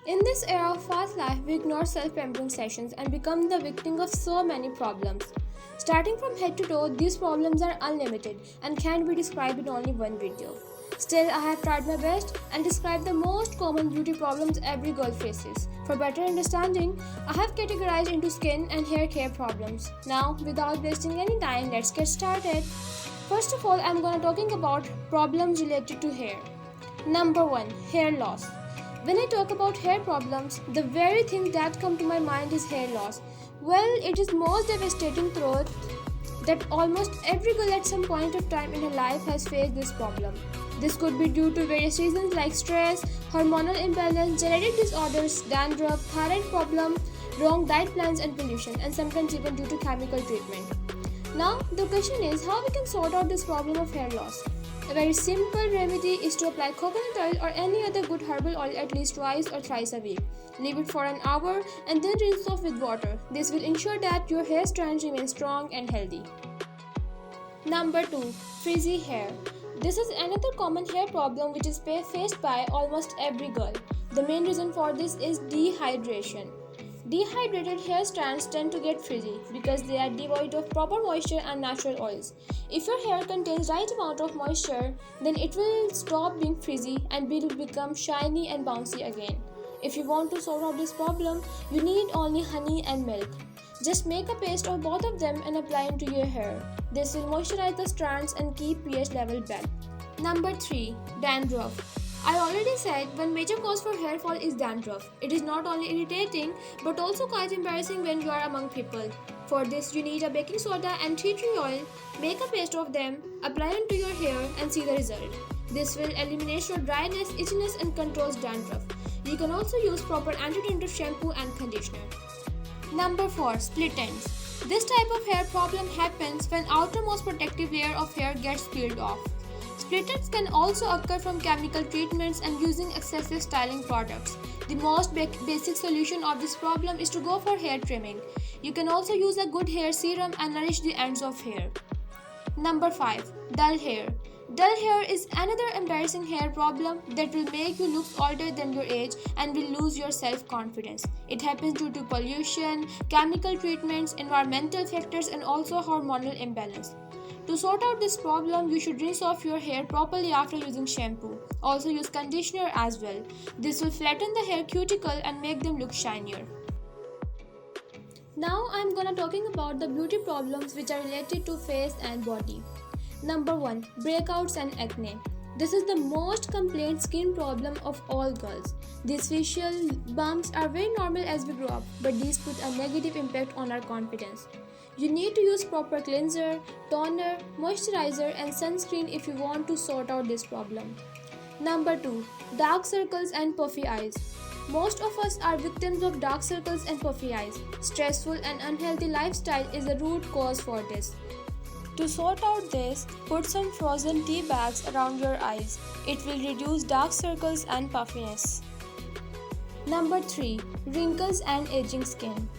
In this era of fast life, we ignore self-pampering sessions and become the victim of so many problems. Starting from head to toe, these problems are unlimited and can't be described in only one video. Still, I have tried my best and described the most common beauty problems every girl faces. For better understanding, I have categorized into skin and hair care problems. Now, without wasting any time, let's get started. First of all, I'm gonna talking about problems related to hair. Number 1, hair loss. When I talk about hair problems, the very thing that come to my mind is hair loss. Well, it is most devastating truth that almost every girl at some point of time in her life has faced this problem. This could be due to various reasons like stress, hormonal imbalance, genetic disorders, dandruff, thyroid problem, wrong diet plans and pollution, and sometimes even due to chemical treatment. Now, the question is how we can sort out this problem of hair loss. A very simple remedy is to apply coconut oil or any other good herbal oil at least twice or thrice a week. Leave it for an hour and then rinse off with water. This will ensure that your hair strands remain strong and healthy. Number 2. Frizzy hair. This is another common hair problem which is faced by almost every girl. The main reason for this is dehydration. Dehydrated hair strands tend to get frizzy because they are devoid of proper moisture and natural oils. If your hair contains right amount of moisture, then it will stop being frizzy and will become shiny and bouncy again. If you want to solve out this problem, you need only honey and milk. Just make a paste of both of them and apply into your hair. This will moisturize the strands and keep pH level back. Number 3. Dandruff. I already said one major cause for hair fall is dandruff. It is not only irritating but also quite embarrassing when you are among people. For this you need a baking soda and tea tree oil. Make a paste of them, apply into your hair and see the result. This will eliminate your dryness, itchiness and controls dandruff. You can also use proper anti-dandruff shampoo and conditioner. Number 4. Split ends. This type of hair problem happens when outermost protective layer of hair gets peeled off. Split ends can also occur from chemical treatments and using excessive styling products. The most basic solution of this problem is to go for hair trimming. You can also use a good hair serum and nourish the ends of hair. Number 5. Dull hair. Dull hair is another embarrassing hair problem that will make you look older than your age and will lose your self-confidence. It happens due to pollution, chemical treatments, environmental factors and also hormonal imbalance. To sort out this problem, you should rinse off your hair properly after using shampoo. Also use conditioner as well. This will flatten the hair cuticle and make them look shinier. Now I am gonna talking about the beauty problems which are related to face and body. Number 1. Breakouts and acne. This is the most complained skin problem of all girls. These facial bumps are very normal as we grow up, but these put a negative impact on our confidence. You need to use proper cleanser, toner, moisturizer and sunscreen if you want to sort out this problem. Number 2. Dark circles and puffy eyes. Most of us are victims of dark circles and puffy eyes. Stressful and unhealthy lifestyle is the root cause for this. To sort out this, put some frozen tea bags around your eyes. It will reduce dark circles and puffiness. Number 3. Wrinkles and aging skin.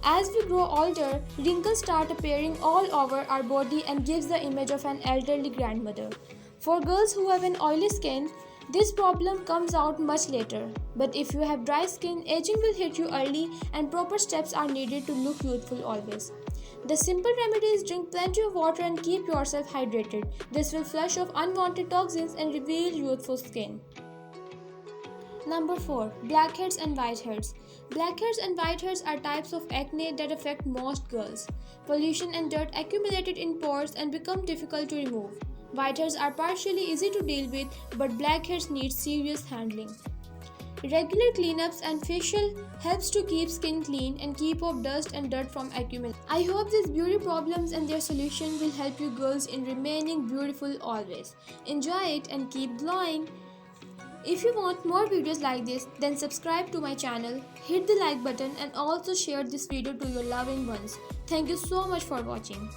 As we grow older, wrinkles start appearing all over our body and gives the image of an elderly grandmother. For girls who have an oily skin, this problem comes out much later. But if you have dry skin, aging will hit you early and proper steps are needed to look youthful always. The simple remedy is drink plenty of water and keep yourself hydrated. This will flush off unwanted toxins and reveal youthful skin. Number 4. Blackheads and whiteheads. Blackheads and whiteheads are types of acne that affect most girls. Pollution and dirt accumulated in pores and become difficult to remove. Whiteheads are partially easy to deal with, but blackheads need serious handling. Regular cleanups and facial helps to keep skin clean and keep off dust and dirt from accumulating. I hope these beauty problems and their solution will help you girls in remaining beautiful always. Enjoy it and keep glowing. If you want more videos like this, then subscribe to my channel, hit the like button and also share this video to your loving ones. Thank you so much for watching.